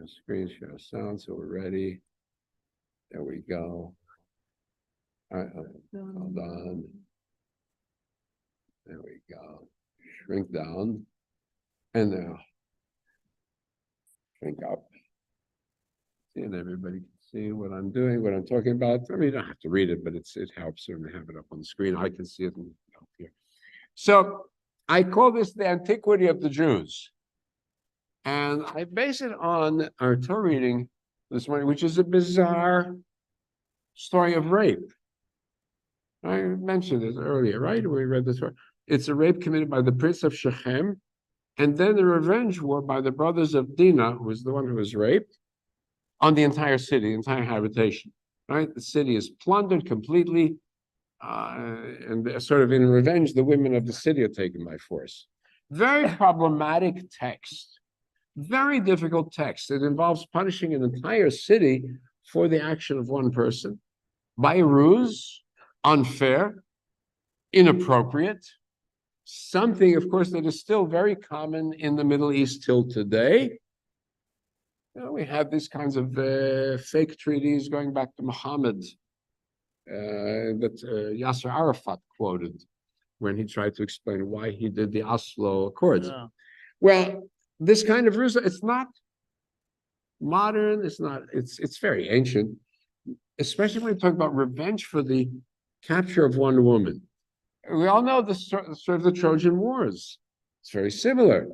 Screen share sound, so we're ready. There we go. All right, hold on. There we go. Shrink down. And now shrink up. And everybody can see what I'm doing, what I'm talking about. I mean, you don't have to read it, but it helps to have it up on the screen. I can see it up here. So I call this the Antiquity of the Jews. And I base it on our Torah reading this morning, which is a bizarre story of rape. I mentioned this earlier, right? We read this. It's a rape committed by the prince of Shechem, and then a revenge war by the brothers of Dinah, who was the one who was raped, on the entire city, entire habitation. Right? The city is plundered completely, and sort of in revenge, the women of the city are taken by force. Very problematic text. Very difficult text. It involves punishing an entire city for the action of one person by a ruse, unfair, inappropriate, something, of course, that is still very common in the Middle East till today. You know, we have these kinds of fake treaties going back to Muhammad that Yasser Arafat quoted when he tried to explain why he did the Oslo Accords. Yeah. Well, this kind of ruse, it's not modern, it's very ancient, especially when we talk about revenge for the capture of one woman. We all know the sort of the Trojan Wars. It's very similar.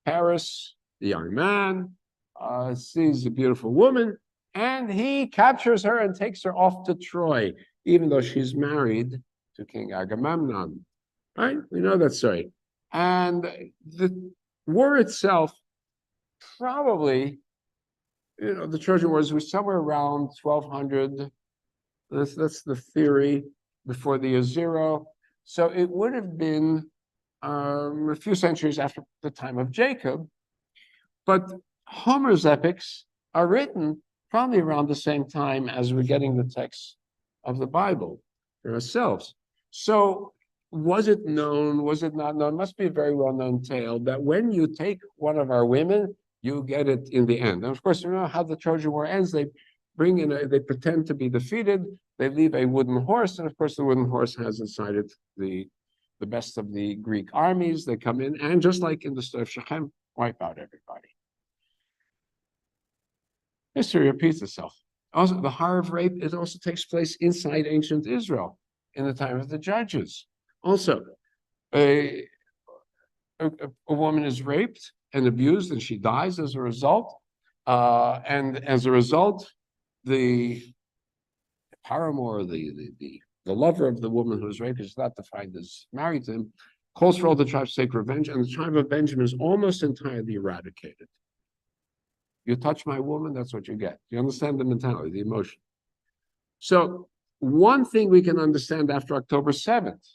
Paris, the young man, sees a beautiful woman, and he captures her and takes her off to Troy, even though she's married to King Agamemnon. Right? We know that story. And the war itself, probably, you know, the Trojan Wars was somewhere around 1200. That's the theory, before the year zero. So it would have been a few centuries after the time of Jacob. But Homer's epics are written probably around the same time as we're getting the text of the Bible for ourselves. So was it known? Was it not known? It must be a very well-known tale that when you take one of our women, you get it in the end. And of course, you know how the Trojan War ends. They bring in, they pretend to be defeated. They leave a wooden horse, and of course, the wooden horse has inside it the best of the Greek armies. They come in, and just like in the story of Shechem, wipe out everybody. History repeats itself. Also, the horror of rape, it also takes place inside ancient Israel in the time of the judges. Also, a woman is raped and abused, and she dies as a result. And as a result, the paramour, the lover of the woman who was raped, is not defined as married to him, calls for all the tribes to take revenge, and the tribe of Benjamin is almost entirely eradicated. You touch my woman, that's what you get. You understand the mentality, the emotion. So one thing we can understand after October 7th,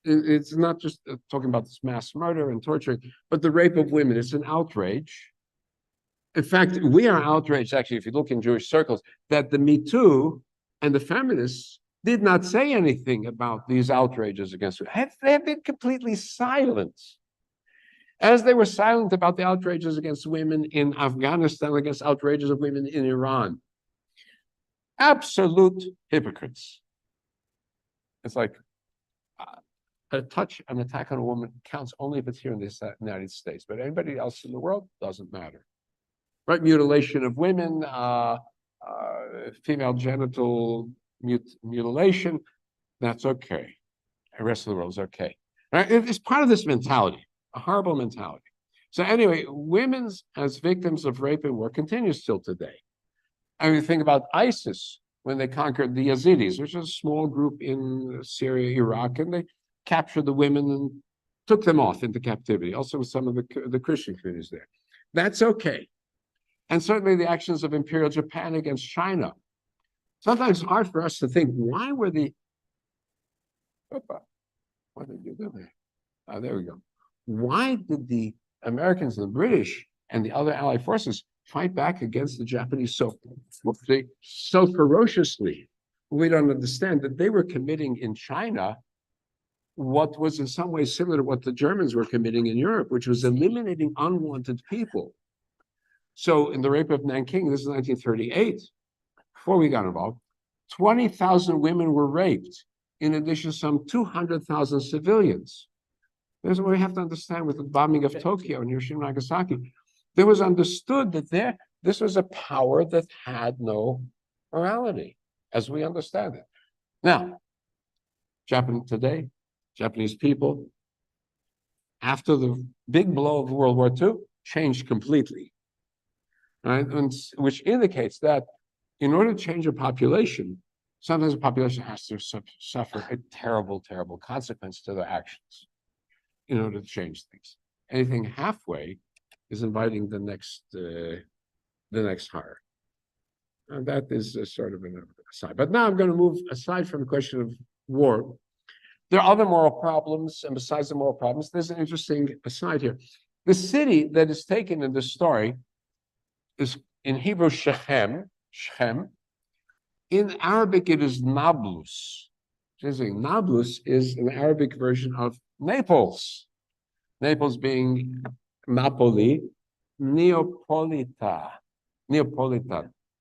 it's not just talking about this mass murder and torture, but the rape of women. It's an outrage. In fact, we are outraged, actually, if you look in Jewish circles, that the Me Too and the feminists did not say anything about these outrages against women. They have been completely silent. As they were silent about the outrages against women in Afghanistan, against outrages of women in Iran. Absolute hypocrites. It's like an attack on a woman counts only if it's here in the United States, but anybody else in the world doesn't matter. Right? Mutilation of women, female genital mutilation, that's okay. The rest of the world is okay. Right? It's part of this mentality, a horrible mentality. So anyway, women as victims of rape and war continues still today. I mean, think about ISIS when they conquered the Yazidis, which is a small group in Syria, Iraq, and they captured the women and took them off into captivity. Also with some of the Christian communities there. That's okay. And certainly the actions of Imperial Japan against China. Sometimes it's hard for us to think, why were the, what did you do there? There we go. Why did the Americans and the British and the other Allied forces fight back against the Japanese so ferociously? We don't understand that they were committing in China what was in some ways similar to what the Germans were committing in Europe, which was eliminating unwanted people. So in the rape of Nanking, this is 1938, before we got involved, 20,000 women were raped, in addition to some 200,000 civilians. This is what we have to understand with the bombing of Tokyo and Hiroshima and Nagasaki. There was understood that this was a power that had no morality, as we understand it. Now, Japanese people, after the big blow of World War II, changed completely, right? And which indicates that in order to change a population, sometimes a population has to suffer a terrible, terrible consequence to their actions in order to change things. Anything halfway is inviting the next horror. And that is sort of an aside. But now I'm going to move aside from the question of war. There are other moral problems, and besides the moral problems, there's an interesting aside here. The city that is taken in this story is in Hebrew Shechem. In Arabic, it is Nablus. Nablus is an Arabic version of Naples. Naples being Napoli, Neapolitan,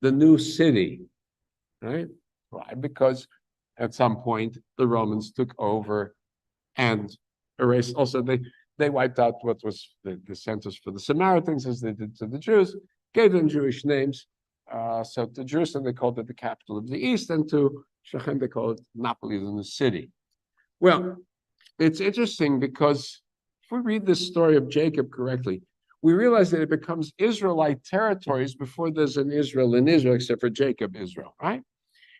the new city, right? Why? Because at some point the Romans took over and erased. Also, they wiped out what was the centers for the Samaritans, as they did to the Jews, gave them Jewish names. So to Jerusalem, they called it the capital of the East, and to Shechem, they called it Napoli, the new city. Well, it's interesting because if we read this story of Jacob correctly, we realize that it becomes Israelite territories before there's an Israel in Israel, except for Jacob, Israel, right?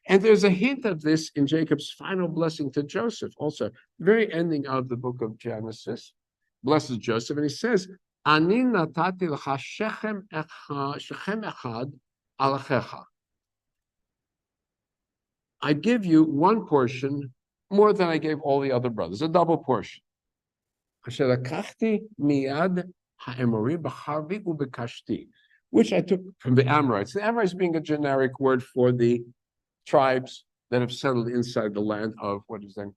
And there's a hint of this in Jacob's final blessing to Joseph, also, very ending of the book of Genesis, blesses Joseph, and he says, Ani natati l'cha Shechem echad alachecha. I give you one portion more than I gave all the other brothers, a double portion. Which I took from the Amorites. The Amorites being a generic word for the tribes that have settled inside the land of what is then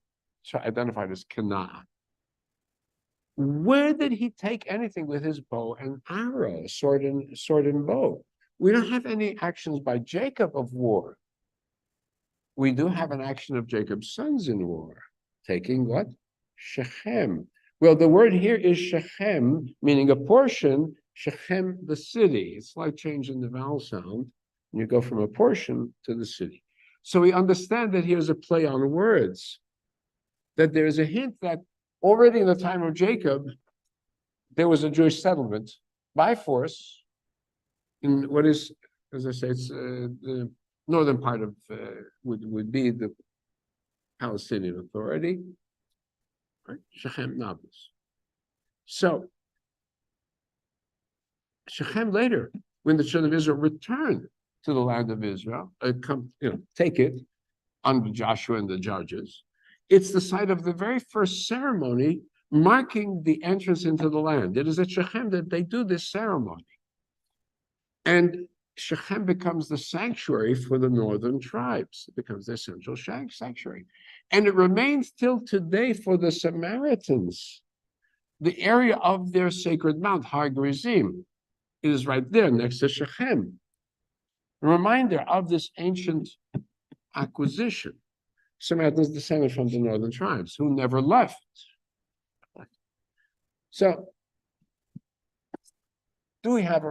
identified as Canaan. Where did he take anything with his bow and arrow, sword and bow? We don't have any actions by Jacob of war. We do have an action of Jacob's sons in war, taking what? Shechem. Well, the word here is Shechem, meaning a portion, Shechem, the city. It's like changing the vowel sound. And you go from a portion to the city. So we understand that here's a play on words, that there's a hint that already in the time of Jacob, there was a Jewish settlement by force in what is, as I say, it's the northern part of, would be the Palestinian Authority, right? Shechem Nablus. So, Shechem later, when the children of Israel returned to the land of Israel, take it under Joshua and the judges, it's the site of the very first ceremony marking the entrance into the land. It is at Shechem that they do this ceremony. And Shechem becomes the sanctuary for the northern tribes. It becomes their central sanctuary. And it remains till today for the Samaritans, the area of their sacred mount, Har Gerizim. It is right there next to Shechem. A reminder of this ancient acquisition. Samaritans descended from the northern tribes who never left. So, do we have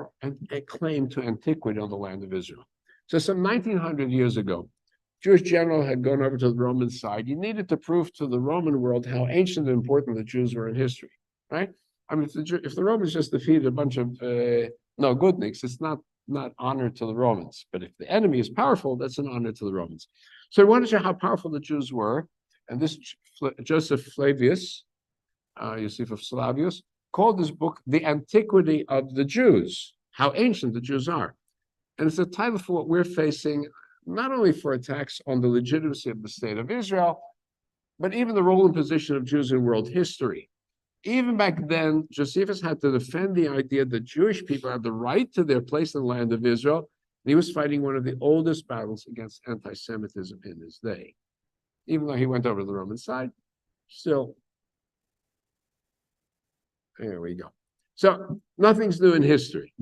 a claim to antiquity on the land of Israel? So some 1900 years ago, Jewish general had gone over to the Roman side. He needed to prove to the Roman world how ancient and important the Jews were in history, right? I mean, if the Romans just defeated a bunch of no-goodniks, it's not honor to the Romans. But if the enemy is powerful, that's an honor to the Romans. So he wanted to show how powerful the Jews were. And this Joseph Flavius, Yosef of Slavius, called this book The Antiquity of the Jews, how ancient the Jews are. And it's a title for what we're facing, not only for attacks on the legitimacy of the state of Israel, but even the role and position of Jews in world history. Even back then, Josephus had to defend the idea that Jewish people had the right to their place in the land of Israel. And he was fighting one of the oldest battles against anti-Semitism in his day. Even though he went over to the Roman side, still, there we go. So nothing's new in history.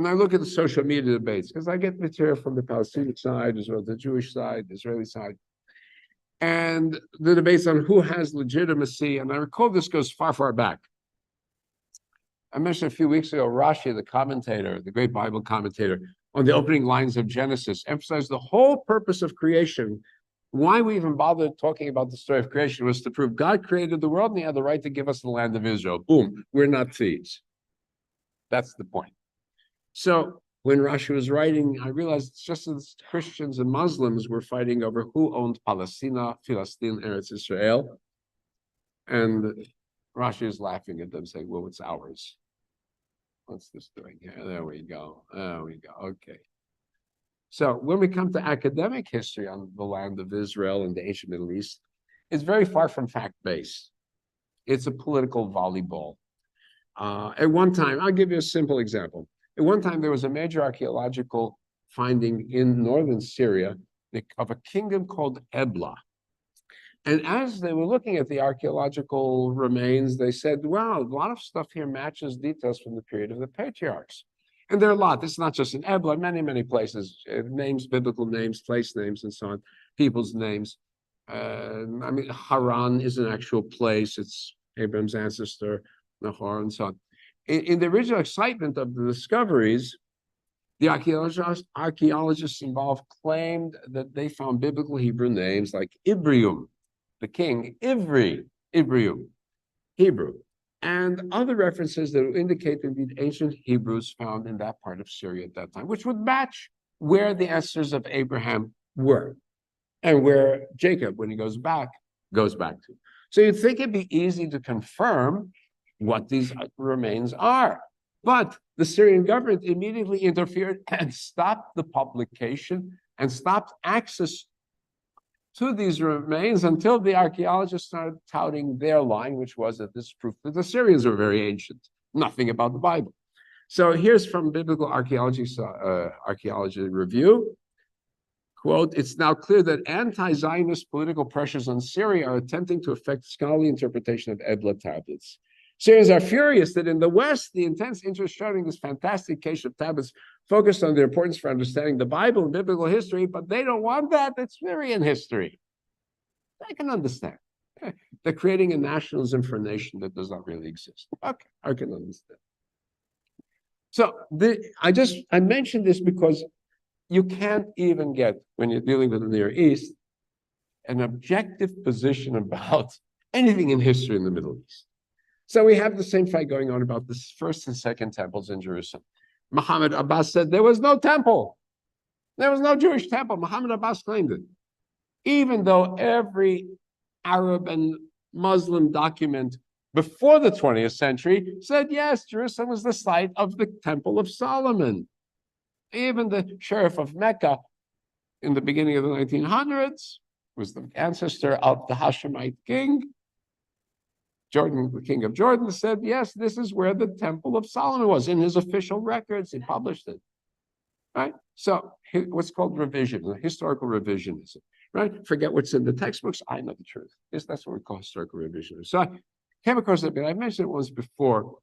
And I look at the social media debates because I get material from the Palestinian side as well as the Jewish side, the Israeli side, and the debates on who has legitimacy. And I recall this goes far, far back. I mentioned a few weeks ago, Rashi, the commentator, the great Bible commentator, on the opening lines of Genesis, emphasized the whole purpose of creation. Why we even bothered talking about the story of creation was to prove God created the world and he had the right to give us the land of Israel. Boom, we're not thieves. That's the point. So when Rashi was writing, I realized it's just as Christians and Muslims were fighting over who owned Palestine, Eretz Israel. And Rashi is laughing at them, saying, well, it's ours. What's this doing here? There we go. There we go. Okay. So when we come to academic history on the land of Israel and the ancient Middle East, it's very far from fact-based. It's a political volleyball. At one time, I'll give you a simple example. At one time, there was a major archaeological finding in northern Syria of a kingdom called Ebla. And as they were looking at the archaeological remains, they said, wow, a lot of stuff here matches details from the period of the patriarchs. And there are a lot. It's not just in Ebla, many, many places, names, biblical names, place names, and so on, people's names. I mean, Haran is an actual place. It's Abraham's ancestor, Nahor, and so on. In the original excitement of the discoveries, the archaeologists involved claimed that they found biblical Hebrew names like Ibrium, the king, Ibrium, Hebrew, and other references that indicate indeed ancient Hebrews found in that part of Syria at that time, which would match where the ancestors of Abraham were and where Jacob, when he goes back to. So you'd think it'd be easy to confirm what these remains are. But the Syrian government immediately interfered and stopped the publication and stopped access to these remains until the archaeologists started touting their line, which was that this is proof that the Syrians were very ancient, nothing about the Bible. So here's from Biblical Archaeology Review. Quote, it's now clear that anti-Zionist political pressures on Syria are attempting to affect scholarly interpretation of Ebla tablets. Syrians are furious that in the West, the intense interest shown in this fantastic case of tablets focused on their importance for understanding the Bible and biblical history, but they don't want that. That's Syrian history. I can understand. They're creating a nationalism for a nation that does not really exist. Okay, I can understand. So I mentioned this because you can't even get, when you're dealing with the Near East, an objective position about anything in history in the Middle East. So we have the same fight going on about the first and second temples in Jerusalem. Muhammad Abbas said there was no temple. There was no Jewish temple. Muhammad Abbas claimed it. Even though every Arab and Muslim document before the 20th century said, yes, Jerusalem was the site of the Temple of Solomon. Even the Sheriff of Mecca in the beginning of the 1900s was the ancestor of the Hashemite king. Jordan, the king of Jordan, said, yes, this is where the Temple of Solomon was. In his official records, he published it, right? So what's called revisionism, historical revisionism, right? Forget what's in the textbooks. I know the truth. Yes, that's what we call historical revisionism. So I came across that, but I mentioned it once before.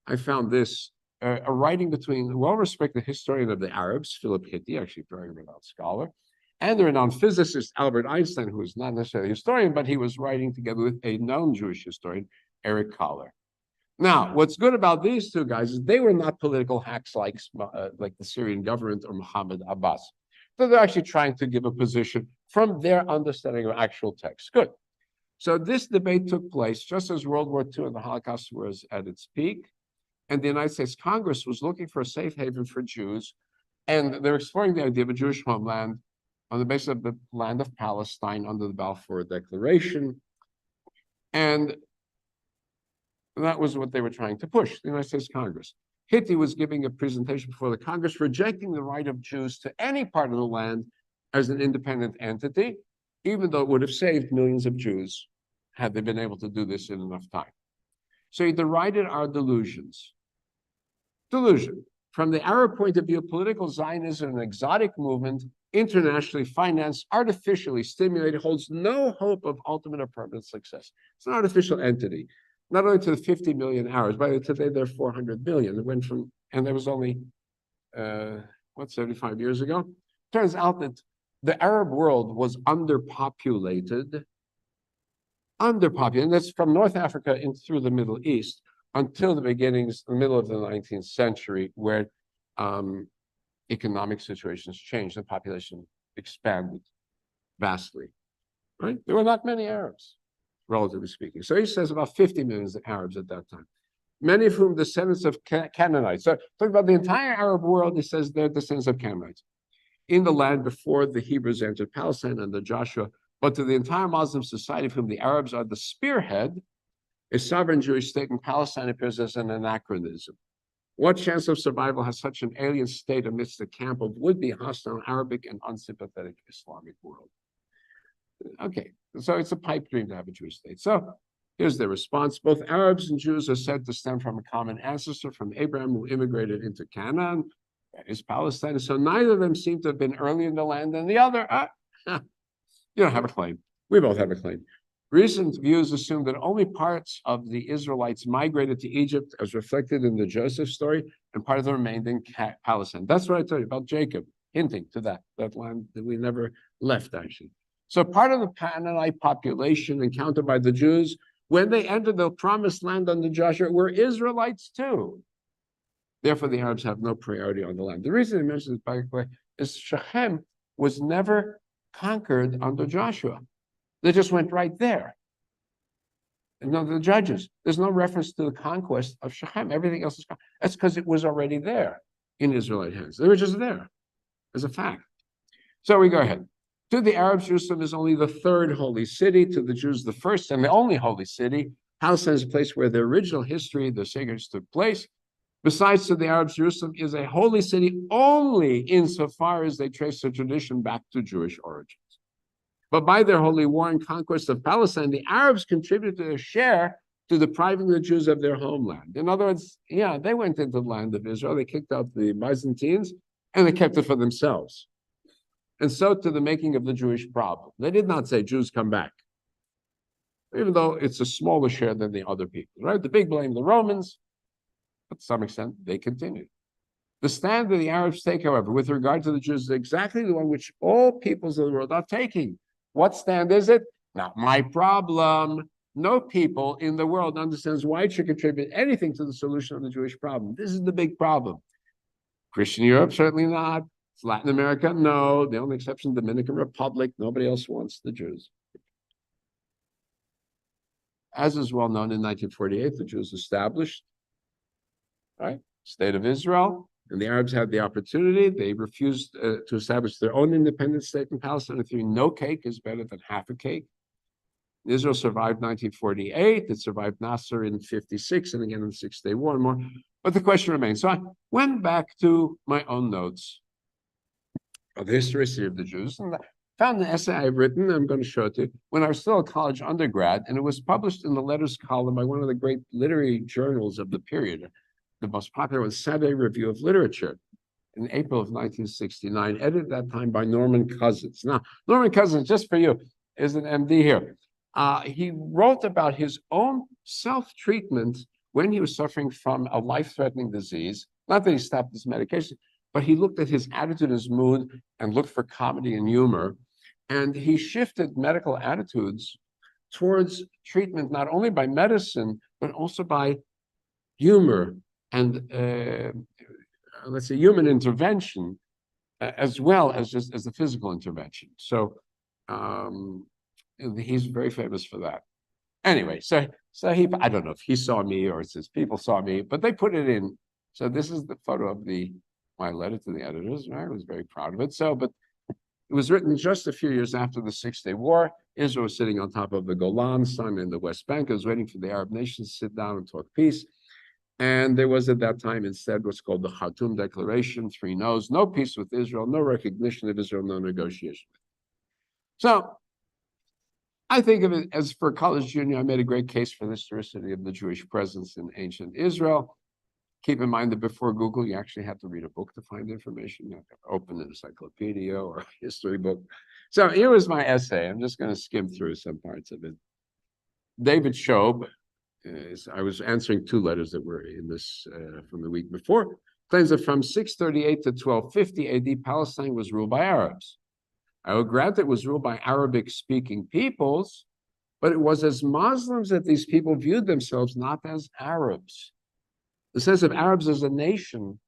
I found this, a writing between a well-respected historian of the Arabs, Philip Hitti, actually a very renowned scholar, and the renowned physicist Albert Einstein, who is not necessarily a historian, but he was writing together with a known Jewish historian, Eric Kohler. Now, what's good about these two guys is they were not political hacks like the Syrian government or Muhammad Abbas. So they're actually trying to give a position from their understanding of actual text. Good. So this debate took place just as World War II and the Holocaust was at its peak, and the United States Congress was looking for a safe haven for Jews, and they're exploring the idea of a Jewish homeland on the basis of the land of Palestine under the Balfour Declaration. And that was what they were trying to push, the United States Congress. Hitti was giving a presentation before the Congress, rejecting the right of Jews to any part of the land as an independent entity, even though it would have saved millions of Jews had they been able to do this in enough time. So he derided our delusions. Delusion. From the Arab point of view, political Zionism, an exotic movement, internationally financed, artificially stimulated, holds no hope of ultimate or permanent success. It's an artificial entity. Not only to the 50 million Arabs, by today there are 400 million. It went from, and there was only what, 75 years ago? Turns out that the Arab world was underpopulated, and that's from North Africa in through the Middle East until the middle of the 19th century, where economic situations changed, the population expanded vastly, right? There were not many Arabs, relatively speaking. So he says about 50 million Arabs at that time, many of whom descendants of Canaanites. So talking about the entire Arab world, he says they're descendants of Canaanites in the land before the Hebrews entered Palestine under Joshua. But to the entire Muslim society, of whom the Arabs are the spearhead, a sovereign Jewish state in Palestine appears as an anachronism. What chance of survival has such an alien state amidst a camp of would-be hostile Arabic and unsympathetic Islamic world? Okay, so it's a pipe dream to have a Jewish state. So here's their response. Both Arabs and Jews are said to stem from a common ancestor, from Abraham, who immigrated into Canaan, that is Palestine. So neither of them seem to have been early in the land than the other. You don't have a claim. We both have a claim. Recent views assume that only parts of the Israelites migrated to Egypt, as reflected in the Joseph story, and part of them remained in Palestine. That's what I told you about Jacob, hinting to that land that we never left, actually. So part of the Canaanite population encountered by the Jews when they entered the promised land under Joshua were Israelites too. Therefore, the Arabs have no priority on the land. The reason I mention this, by the way, is Shechem was never conquered under Joshua. They just went right there. And none of the judges. There's no reference to the conquest of Shechem. Everything else is gone. That's because it was already there in Israelite hands. They were just there as a fact. So we go ahead. To the Arabs, Jerusalem is only the third holy city. To the Jews, the first and the only holy city. Palestine is a place where the original history, the sacredness took place. Besides, to the Arabs, Jerusalem is a holy city only insofar as they trace the tradition back to Jewish origins. But by their holy war and conquest of Palestine, the Arabs contributed their share to depriving the Jews of their homeland. In other words, yeah, they went into the land of Israel, they kicked out the Byzantines, and they kept it for themselves. And so to the making of the Jewish problem. They did not say, Jews come back, even though it's a smaller share than the other people, right? The big blame, the Romans, but to some extent, they continued. The stand that the Arabs take, however, with regard to the Jews is exactly the one which all peoples of the world are taking. What stand is it? Not my problem. No people in the world understands why it should contribute anything to the solution of the Jewish problem. This is the big problem. Christian Europe, certainly not. Latin America, no. The only exception, Dominican Republic. Nobody else wants the Jews. As is well known, in 1948, the Jews established, right, State of Israel. And the Arabs had the opportunity. They refused to establish their own independent state in Palestine. If no cake is better than half a cake. Israel survived 1948. It survived Nasser in 56 and again in the Six-Day War and more. But the question remains. So I went back to my own notes of the historicity of the Jews and I found an essay I've written. I'm going to show it to you when I was still a college undergrad, and it was published in the letters column by one of the great literary journals of the period. The most popular was Saturday Review of Literature in April of 1969, edited at that time by Norman Cousins. Now, Norman Cousins, just for you, is an MD here. He wrote about his own self-treatment when he was suffering from a life-threatening disease. Not that he stopped his medication, but he looked at his attitude, his mood, and looked for comedy and humor. And he shifted medical attitudes towards treatment, not only by medicine, but also by humor and let's say human intervention, as well as just as a physical intervention. So he's very famous for that. Anyway, so he, I don't know if he saw me or it's his people saw me, but they put it in. So this is the photo of my letter to the editors. Right? I was very proud of it. So, but it was written just a few years after the Six-Day War. Israel was sitting on top of the Golan, Sun in the West Bank. It was waiting for the Arab nations to sit down and talk peace. And there was at that time instead what's called the Khartoum Declaration, 3 no's, no peace with Israel, no recognition of Israel, no negotiation. So I think of it as for college junior, I made a great case for the historicity of the Jewish presence in ancient Israel. Keep in mind that before Google, you actually have to read a book to find information. You have to open an encyclopedia or a history book. So here was my essay. I'm just going to skim through some parts of it. David Shob, I was answering 2 letters that were in this from the week before. claims that from 638 to 1250 AD, Palestine was ruled by Arabs. I will grant it was ruled by Arabic-speaking peoples, but it was as Muslims that these people viewed themselves, not as Arabs. The sense of Arabs as a nation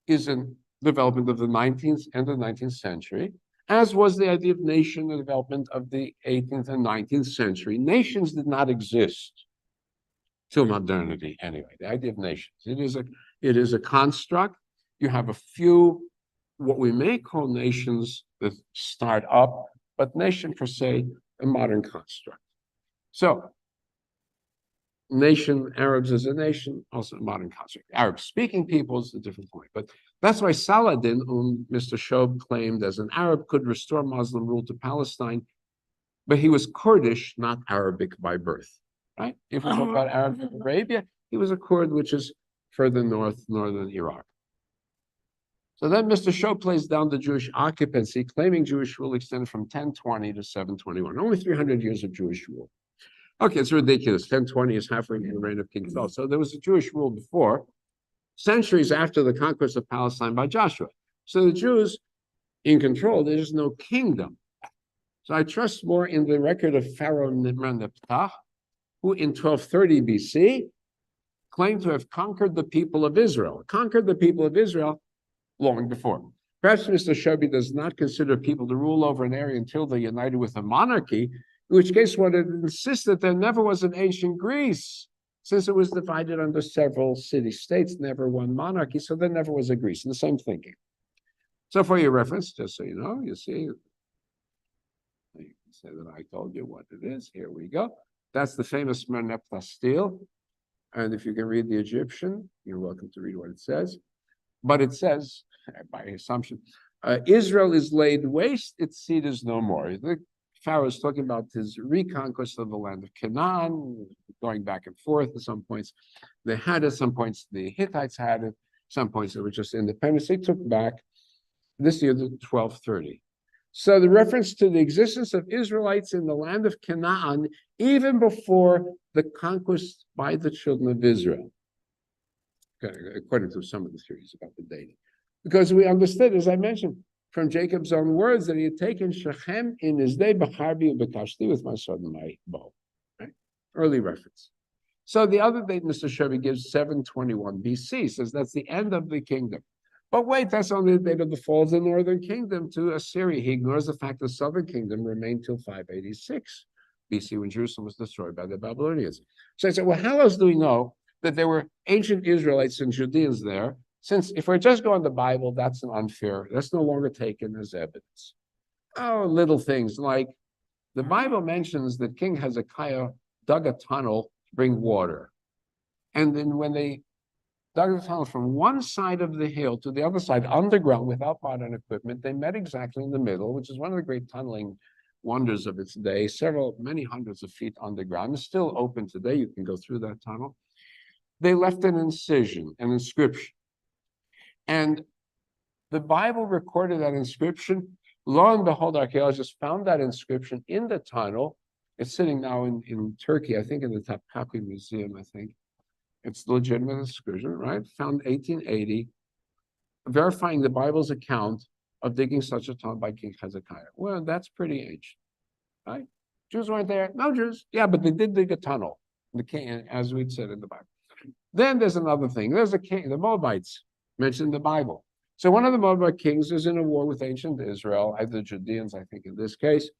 is a development of the 19th and the 19th century, as was the idea of nation, the development of the 18th and 19th century. Nations did not exist till modernity, anyway. The idea of nations. It is a construct. You have a few, what we may call nations that start up, but nation per se, a modern construct. So, nation, Arabs as a nation, also a modern construct. Arab-speaking peoples, a different point. But that's why Saladin, whom Mr. Shob claimed as an Arab, could restore Muslim rule to Palestine, but he was Kurdish, not Arabic by birth, right? If we talk about Arab Arabia, he was a Kurd, which is further north, northern Iraq. So then Mr. Shob plays down the Jewish occupancy, claiming Jewish rule extended from 1020 to 721, only 300 years of Jewish rule. Okay, it's ridiculous. 1020 is halfway in the reign of King Saul. So there was a Jewish rule before, centuries after the conquest of Palestine by Joshua. So the Jews in control, there's no kingdom. So I trust more in the record of Pharaoh Nimrod-Ptah, who in 1230 BC claimed to have conquered the people of Israel, long before. Perhaps Mr. Shobi does not consider people to rule over an area until they're united with a monarchy, in which case one would insist that there never was an ancient Greece, since it was divided under several city-states, never one monarchy, so there never was a Greece, and the same thinking. So for your reference, just so you know, you see, you can say that I told you what it is. Here we go. That's the famous Merneptah stele. And if you can read the Egyptian, you're welcome to read what it says. But it says, by assumption, Israel is laid waste, its seed is no more. The Pharaoh is talking about his reconquest of the land of Canaan, going back and forth at some points. They had it, some points the Hittites had it, some points they were just independent. They took back this year the 1230. So the reference to the existence of Israelites in the land of Canaan, even before the conquest by the children of Israel, according to some of the theories about the dating. Because we understood, as I mentioned, from Jacob's own words, that he had taken Shechem in his day, B'charbi B'kashti, with my sword and my bow. Right? Early reference. So the other date Mr. Shobi gives 721 BC, says that's the end of the kingdom. But wait, that's only the date of the fall of the northern kingdom to Assyria. He ignores the fact the southern kingdom remained till 586 BC, when Jerusalem was destroyed by the Babylonians. So I said, well, how else do we know that there were ancient Israelites and Judeans there? Since if we're just going to the Bible, that's no longer taken as evidence. Oh, little things like the Bible mentions that King Hezekiah dug a tunnel to bring water. And then when they dug the tunnel from one side of the hill to the other side, underground, without modern equipment, they met exactly in the middle, which is one of the great tunneling wonders of its day, many hundreds of feet underground. It's still open today. You can go through that tunnel. They left an incision, an inscription. And the Bible recorded that inscription. Lo and behold, archaeologists found that inscription in the tunnel. It's sitting now in Turkey, I think in the Topkapi Museum, I think. It's the legitimate inscription, right? Found 1880, verifying the Bible's account of digging such a tunnel by King Hezekiah. Well, that's pretty ancient, right? Jews weren't there. No Jews. Yeah, but they did dig a tunnel, the king, as we'd said in the Bible. Then there's another thing. There's a king, the Moabites, mentioned in the Bible. So one of the Moabite kings is in a war with ancient Israel, either Judeans, I think in this case,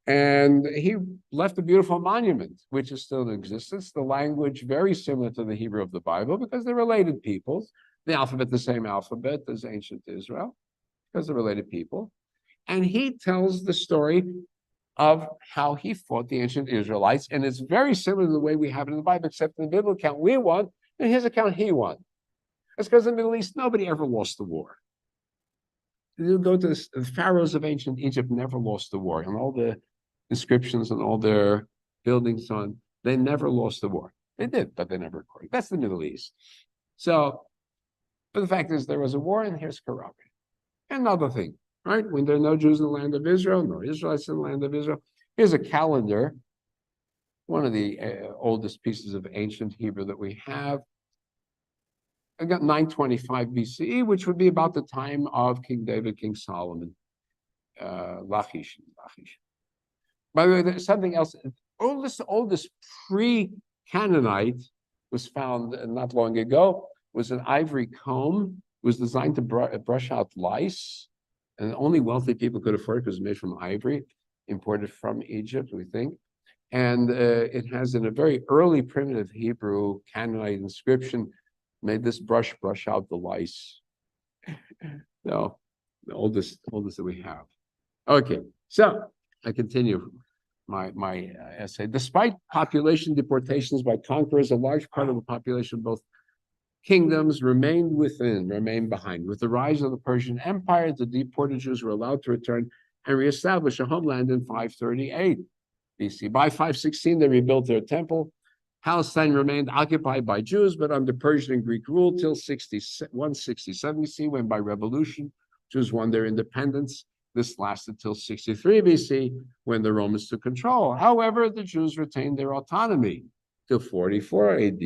and he left a beautiful monument, which is still in existence. The language very similar to the Hebrew of the Bible, because they're related peoples. The alphabet, the same alphabet as ancient Israel, because they're related people. And he tells the story of how he fought the ancient Israelites, and it's very similar to the way we have it in the Bible, except in the biblical account we won, and his account he won. That's because in the Middle East, nobody ever lost the war. You go to the pharaohs of ancient Egypt never lost the war, and all the inscriptions and all their buildings on, they never lost the war. They did, but they never recorded. That's the Middle East. So, but the fact is there was a war, and here's corroborated. Another thing, right? When there are no Jews in the land of Israel, nor Israelites in the land of Israel, here's a calendar, one of the oldest pieces of ancient Hebrew that we have. I got 925 BCE, which would be about the time of King David, King Solomon, Lachish. By the way, there's something else. Oldest pre-Canaanite was found not long ago. Was an ivory comb. It was designed to brush out lice, and only wealthy people could afford it because it was made from ivory, imported from Egypt, we think. And it has in a very early primitive Hebrew Canaanite inscription, made this brush out the lice. No, the oldest that we have. Okay, so I continue my essay. Despite population deportations by conquerors, a large part of the population of both kingdoms remained behind. With the rise of the Persian Empire, the deported Jews were allowed to return and reestablish a homeland in 538 BC. By 516, they rebuilt their temple. Palestine remained occupied by Jews, but under Persian and Greek rule till 167 BC, when by revolution, Jews won their independence. This lasted till 63 BC, when the Romans took control. However, the Jews retained their autonomy till 44 AD.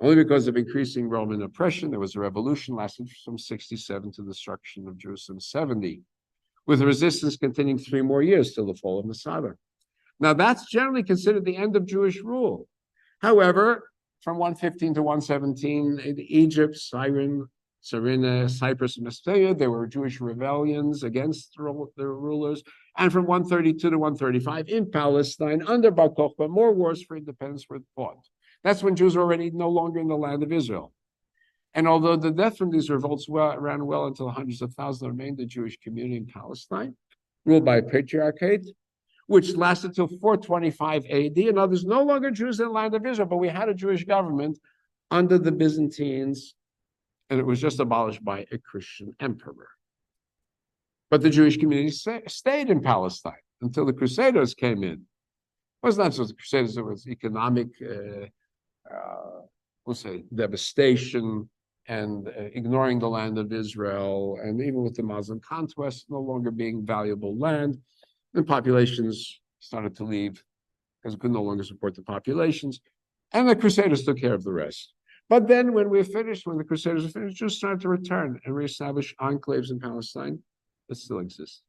Only because of increasing Roman oppression, there was a revolution lasting from 67 to the destruction of Jerusalem 70, with resistance continuing 3 more years till the fall of Masada. Now, that's generally considered the end of Jewish rule. However, from 115 to 117, in Egypt, Cyrene, Cyprus, and Macedonia, there were Jewish rebellions against the rulers. And from 132 to 135, in Palestine, under Bar Kokhba, more wars for independence were fought. That's when Jews were already no longer in the land of Israel. And although the death from these revolts ran well until hundreds of thousands remained the Jewish community in Palestine, ruled by a patriarchate, which lasted till 425 AD, and others no longer Jews in the land of Israel, but we had a Jewish government under the Byzantines, and it was just abolished by a Christian emperor. But the Jewish community stayed in Palestine until the Crusaders came in. It was not just the Crusaders, it was economic, we'll say, devastation and ignoring the land of Israel, and even with the Muslim conquest, no longer being valuable land. And populations started to leave because it could no longer support the populations. And the Crusaders took care of the rest. But then when the Crusaders were finished, Jews started to return and reestablish enclaves in Palestine that still exist.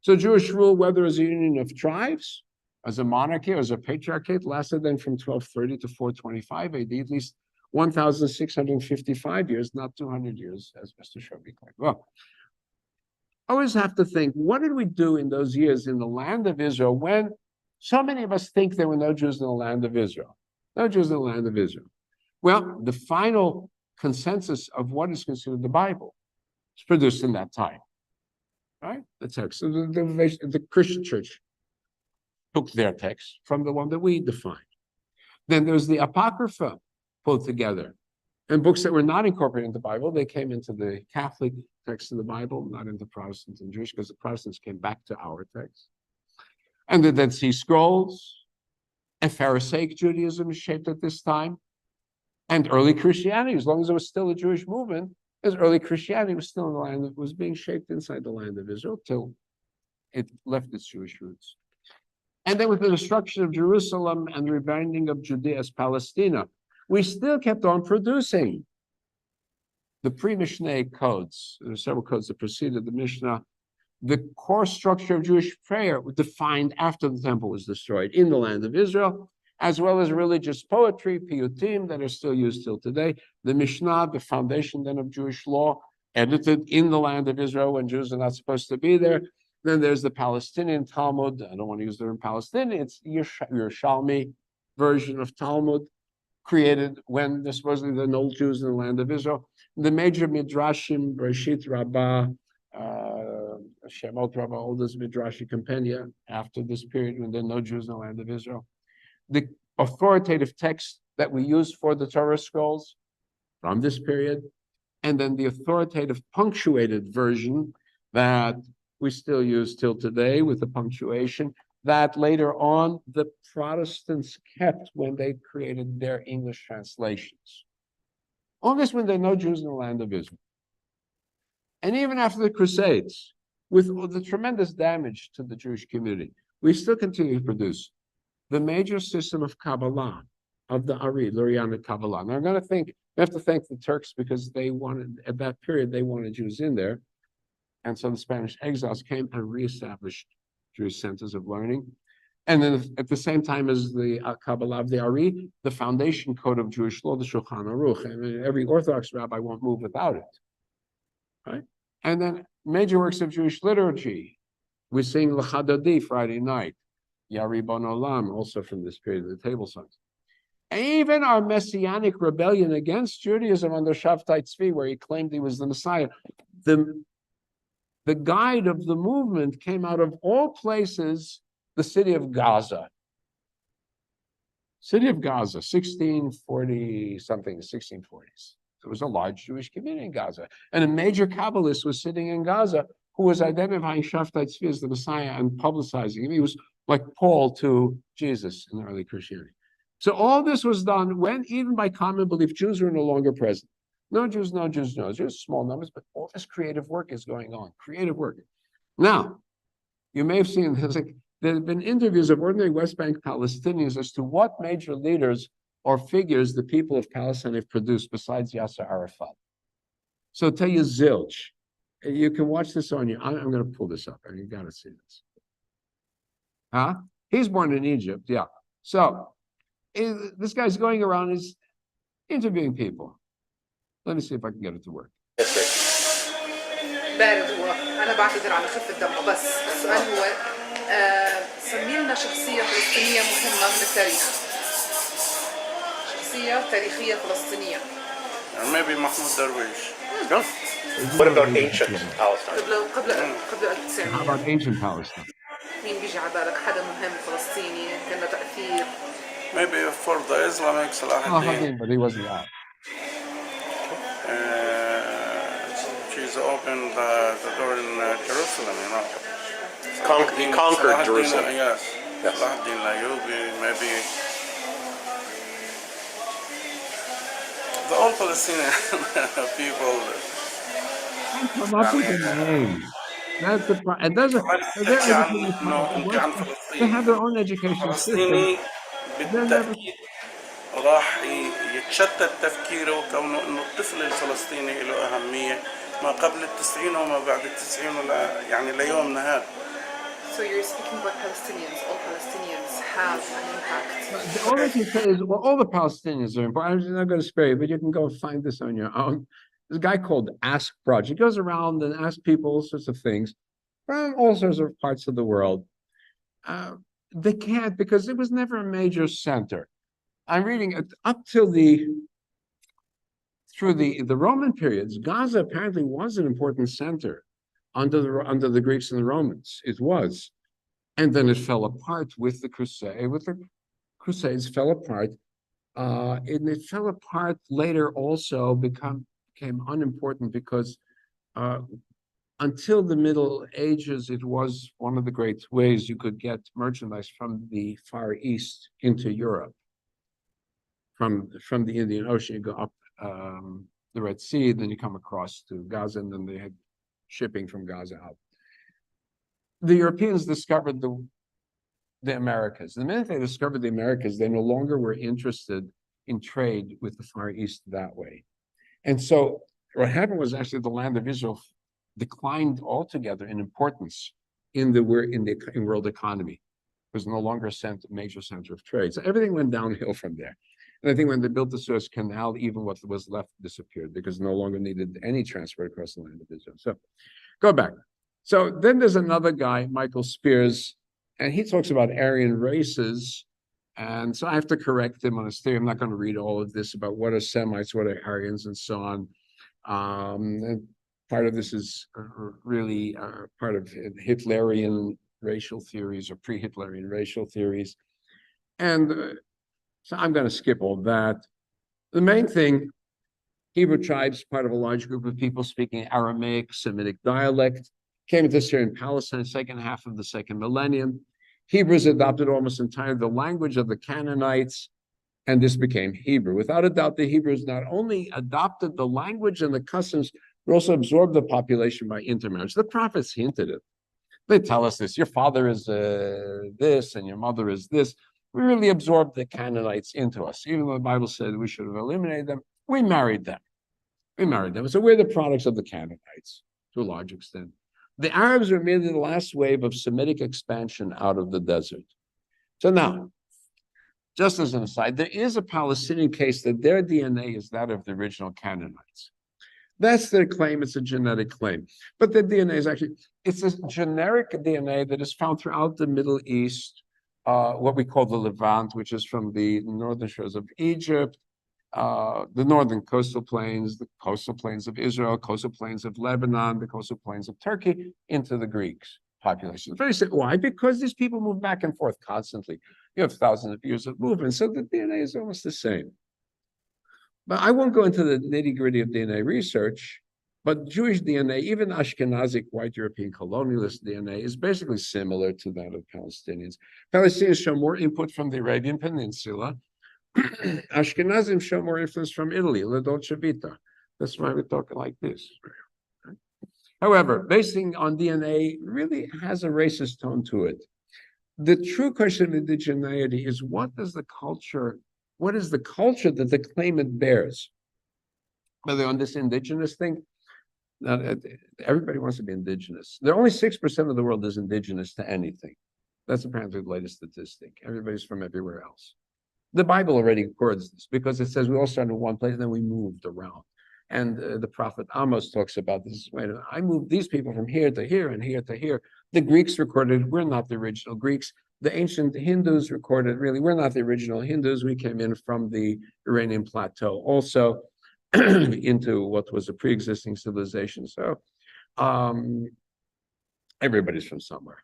So Jewish rule, whether as a union of tribes, as a monarchy, or as a patriarchate, lasted then from 1230 to 425 AD, at least 1,655 years, not 200 years, as Mr. Shobi claimed. Well, I always have to think, what did we do in those years in the land of Israel when so many of us think there were no Jews in the land of Israel? No Jews in the land of Israel. Well, the final consensus of what is considered the Bible is produced in that time, right? The text. So the Christian church took their text from the one that we defined. Then there's the Apocrypha pulled together. And books that were not incorporated into the Bible, they came into the Catholic text of the Bible, not into Protestant and Jewish, because the Protestants came back to our text. And the Dead Sea Scrolls, and Pharisaic Judaism is shaped at this time, and early Christianity, as long as it was still a Jewish movement, as early Christianity was still in the land, was being shaped inside the land of Israel till it left its Jewish roots. And then with the destruction of Jerusalem and the rebranding of Judea as Palestina, we still kept on producing the pre-Mishnah codes. There are several codes that preceded the Mishnah. The core structure of Jewish prayer was defined after the temple was destroyed in the land of Israel, as well as religious poetry, piyutim, that are still used till today. The Mishnah, the foundation then of Jewish law, edited in the land of Israel when Jews are not supposed to be there. Then there's the Palestinian Talmud. I don't want to use the term Palestinian. It's Yerushalmi version of Talmud, created when there's supposedly the no Jews in the land of Israel. The major Midrashim, Bereshit Rabbah, Shemot Rabbah, all those Midrashi compendia after this period when there are no Jews in the land of Israel. The authoritative text that we use for the Torah scrolls from this period, and then the authoritative punctuated version that we still use till today with the punctuation that later on the Protestants kept when they created their English translations. All this when there are no Jews in the land of Israel. And even after the Crusades, with the tremendous damage to the Jewish community, we still continue to produce the major system of Kabbalah, of the Ari, Lurianic Kabbalah. Now I'm going to think, We have to thank the Turks because they wanted, at that period, they wanted Jews in there. And so the Spanish exiles came and reestablished Jewish centers of learning. And then at the same time as the Kabbalah of the Ari, the foundation code of Jewish law, the Shulchan Aruch. I mean, every Orthodox rabbi won't move without it, right? And then major works of Jewish liturgy. We sing L'Chadadi Friday night, Yaribon Olam, also from this period of the Table Sons. Even our messianic rebellion against Judaism under Shavtai Tzvi, where he claimed he was the Messiah, the guide of the movement came out of all places, the city of Gaza. City of Gaza, 1640 something, 1640s. There was a large Jewish community in Gaza. And a major Kabbalist was sitting in Gaza who was identifying Shavtai Tzvi as the Messiah and publicizing him. He was like Paul to Jesus in early Christianity. So all this was done when, even by common belief, Jews were no longer present. No Jews, no Jews, no Jews, small numbers, but all this creative work is going on, creative work. Now, you may have seen, there have been interviews of ordinary West Bank Palestinians as to what major leaders or figures the people of Palestine have produced besides Yasser Arafat. So I'll tell you zilch. You can watch this on your, I'm going to pull this up, and you got to see this. Huh? He's born in Egypt, yeah. So this guy's going around, is interviewing people. Let me see if I can get it to work. بارد هو أنا بعتذر عن خفة دمه بس السؤال هو سمي لنا شخصية فلسطينية مهمة من التاريخ. شخصية تاريخية فلسطينية. Maybe Mahmoud Darwish. No. What about ancient Palestine? قبل 1900. How about ancient Palestine? مين بيجي على بالك حدا مهم فلسطيني كان له تأثير؟ Maybe for the Islamic Salah ad-Din. But he wasn't out. She's opened the door in Jerusalem, you know. He conquered Salah Jerusalem. ad-Din, yes. Yes. Salah ad-Din Layubi, maybe. The old Palestinian people. Come up with a name. That's the problem. It doesn't. They have their own education system. بالتأكيد راح يتشتت تفكيره كونه انه الطفل الفلسطيني له اهميه ما قبل التسعين وما بعد التسعين يعني ليومنا هذا. So you're speaking about Palestinians. All Palestinians have an impact. All I can say is, well, all the Palestinians are important. I'm not going to spare you, but you can go find this on your own. There's a guy called Ask Project. He goes around and asks people all sorts of things from all sorts of parts of the world. They can't, because it was never a major center. I'm reading it up till through the Roman periods. Gaza apparently was an important center under the Greeks and the Romans. It was, and then it fell apart with the Crusade. With the Crusades, fell apart, and it fell apart later. Also became unimportant because until the Middle Ages, it was one of the great ways you could get merchandise from the Far East into Europe. From the Indian Ocean, you go up the Red Sea, then you come across to Gaza, and then they had shipping from Gaza out. The Europeans discovered the Americas. The minute they discovered the Americas, they no longer were interested in trade with the Far East that way. And so what happened was actually the land of Israel declined altogether in importance in world economy. It was no longer a major center of trade. So everything went downhill from there. And I think when they built the Suez Canal, even what was left disappeared because no longer needed any transport across the land of Israel. So go back. So then there's another guy, Michael Spears, and he talks about Aryan races. And so I have to correct him on his theory. I'm not going to read all of this about what are Semites, what are Aryans, and so on. And part of this is really part of Hitlerian racial theories or pre-Hitlerian racial theories. And so I'm going to skip all that. The main thing, Hebrew tribes, part of a large group of people speaking Aramaic, Semitic dialect, came into Syrian Palestine, second half of the second millennium. Hebrews adopted almost entirely the language of the Canaanites, and this became Hebrew. Without a doubt, the Hebrews not only adopted the language and the customs, but also absorbed the population by intermarriage. The prophets hinted it. They tell us this, your father is this and your mother is this. We really absorbed the Canaanites into us. Even though the Bible said we should have eliminated them, We married them. We married them. So we're the products of the Canaanites to a large extent. The Arabs were merely the last wave of Semitic expansion out of the desert. So now, just as an aside, there is a Palestinian case that their DNA is that of the original Canaanites. That's their claim. It's a genetic claim. But their DNA is actually, it's a generic DNA that is found throughout the Middle East, what we call the Levant, which is from the northern shores of Egypt, the northern coastal plains, the coastal plains of Israel, coastal plains of Lebanon, the coastal plains of Turkey, into the Greeks population. Very simple. Why? Because these people move back and forth constantly. You have thousands of years of movement, so the DNA is almost the same. But I won't go into the nitty-gritty of DNA research, but Jewish DNA, even Ashkenazic white European colonialist DNA, is basically similar to that of Palestinians. Palestinians show more input from the Arabian Peninsula. Ashkenazim show more influence from Italy, La Dolce Vita. That's why we're talking like this. However, basing on DNA really has a racist tone to it. The true question of indigeneity is what is the culture that the claimant bears? Whether on this indigenous thing, everybody wants to be indigenous. There are only 6% of the world is indigenous to anything. That's apparently the latest statistic. Everybody's from everywhere else. The Bible already records this because it says we all started in one place and then we moved around. And the prophet Amos talks about this. Wait, I moved these people from here to here and here to here. The Greeks recorded, we're not the original Greeks. The ancient Hindus recorded, really, we're not the original Hindus. We came in from the Iranian plateau also into what was a pre-existing civilization. So everybody's from somewhere.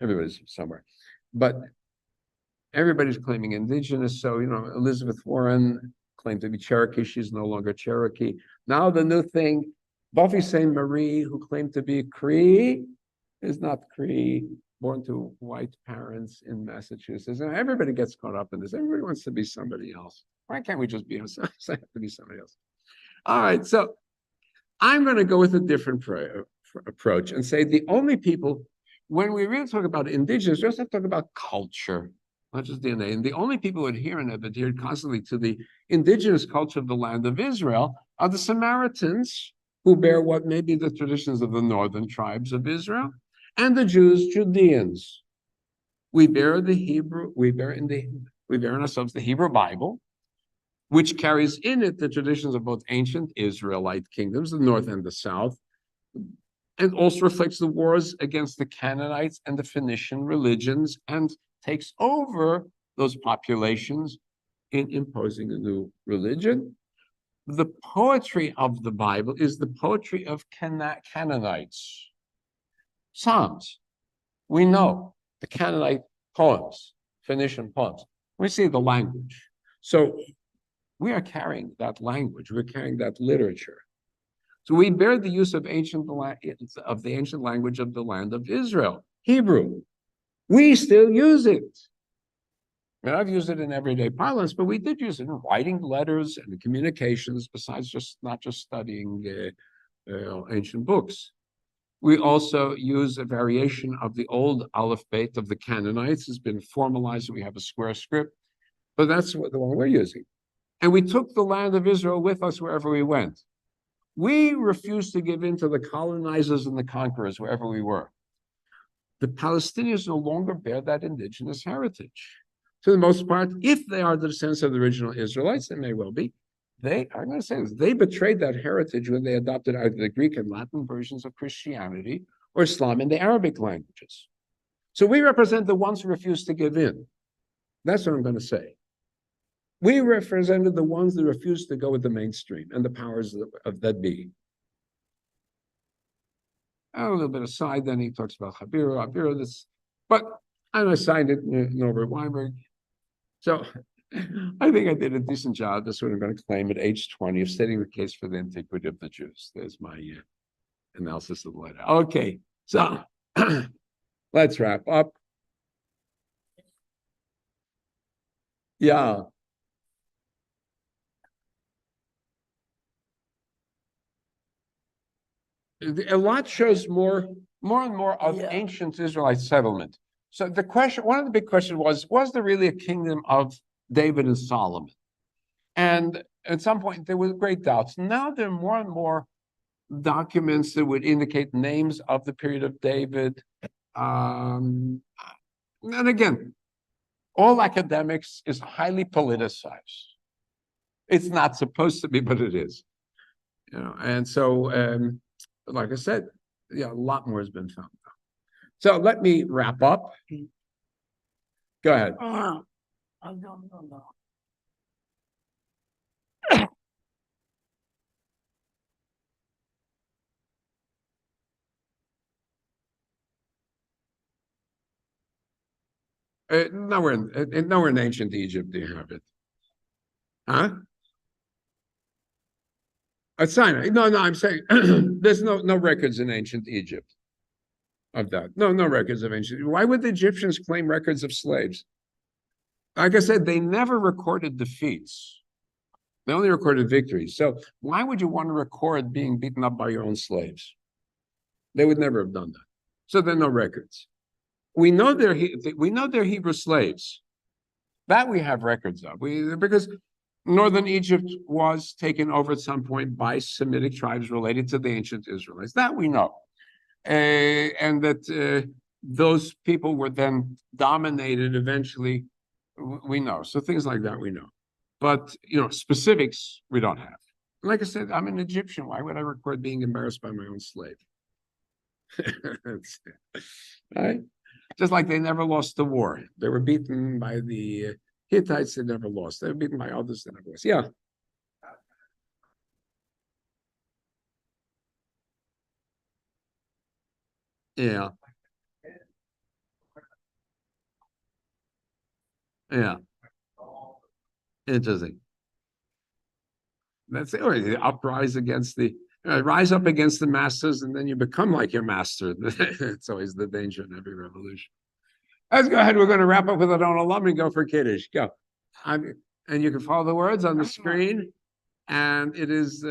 Everybody's from somewhere. But everybody's claiming indigenous. So, Elizabeth Warren claimed to be Cherokee. She's no longer Cherokee. Now the new thing, Buffy St. Marie, who claimed to be Cree, is not Cree, born to white parents in Massachusetts. And everybody gets caught up in this. Everybody wants to be somebody else. Why can't we just be ourselves? I have to be somebody else. All right, so I'm going to go with a different approach and say the only people, when we really talk about indigenous, we also have to talk about culture, not just DNA. And the only people who adhere and have adhered constantly to the indigenous culture of the land of Israel are the Samaritans, who bear what may be the traditions of the northern tribes of Israel, and the Jews, Judeans. We bear in ourselves the Hebrew Bible, which carries in it the traditions of both ancient Israelite kingdoms, the north and the south, and also reflects the wars against the Canaanites and the Phoenician religions, and takes over those populations in imposing a new religion. The poetry of the Bible is the poetry of Canaanites. Psalms, we know the Canaanite poems, Phoenician poems. We see the language. So we are carrying that language. We're carrying that literature. So we bear the use of the ancient language of the land of Israel, Hebrew. We still use it. I mean, I've used it in everyday parlance, but we did use it in writing letters and communications, besides not just studying ancient books. We also use a variation of the old alphabet of the Canaanites. It's been formalized. We have a square script, but that's the one we're using. And we took the land of Israel with us wherever we went. We refused to give in to the colonizers and the conquerors wherever we were. The Palestinians no longer bear that indigenous heritage. For the most part, if they are the descendants of the original Israelites, they may well be. I'm going to say this, they betrayed that heritage when they adopted either the Greek and Latin versions of Christianity or Islam in the Arabic languages. So we represent the ones who refused to give in. That's what I'm going to say. We represented the ones that refused to go with the mainstream and the powers of that be. A little bit aside, then he talks about Habiru, this, but I signed it, Norbert Weinberg. So I think I did a decent job. That's what I'm going to claim at age 20 of stating the case for the antiquity of the Jews. There's my analysis of the letter. Okay, so let's wrap up. Yeah. A lot shows more and more of ancient Israelite settlement. So the question, one of the big questions was there really a kingdom of David and Solomon? And at some point there was great doubts. Now there are more and more documents that would indicate names of the period of David. And again, all academics is highly politicized. It's not supposed to be, but it is. And so, like I said, yeah, a lot more has been found. So let me wrap up. Go ahead. No. Nowhere in ancient Egypt do you have it. Huh? At Sinai. No, I'm saying there's no records in ancient Egypt of that. No records of ancient. Why would the Egyptians claim records of slaves? Like I said, they never recorded defeats. They only recorded victories. So why would you want to record being beaten up by your own slaves? They would never have done that. So there are no records. We know they're Hebrew slaves. That we have records of. Because northern Egypt was taken over at some point by Semitic tribes related to the ancient Israelites. That we know. And that those people were then dominated eventually, we know. So things like that we know. But, specifics we don't have. Like I said, I'm an Egyptian. Why would I record being embarrassed by my own slave? Right? Just like they never lost the war. They were beaten by the Hittites, they never lost. They were beaten by others, they never lost. Yeah. Yeah. Yeah. Interesting. That's it. Or the uprise against rise up against the masters, and then you become like your master. It's always the danger in every revolution. Let's go ahead. We're going to wrap up with Adon Olam and go for Kiddush. Go. And you can follow the words on the screen. And it is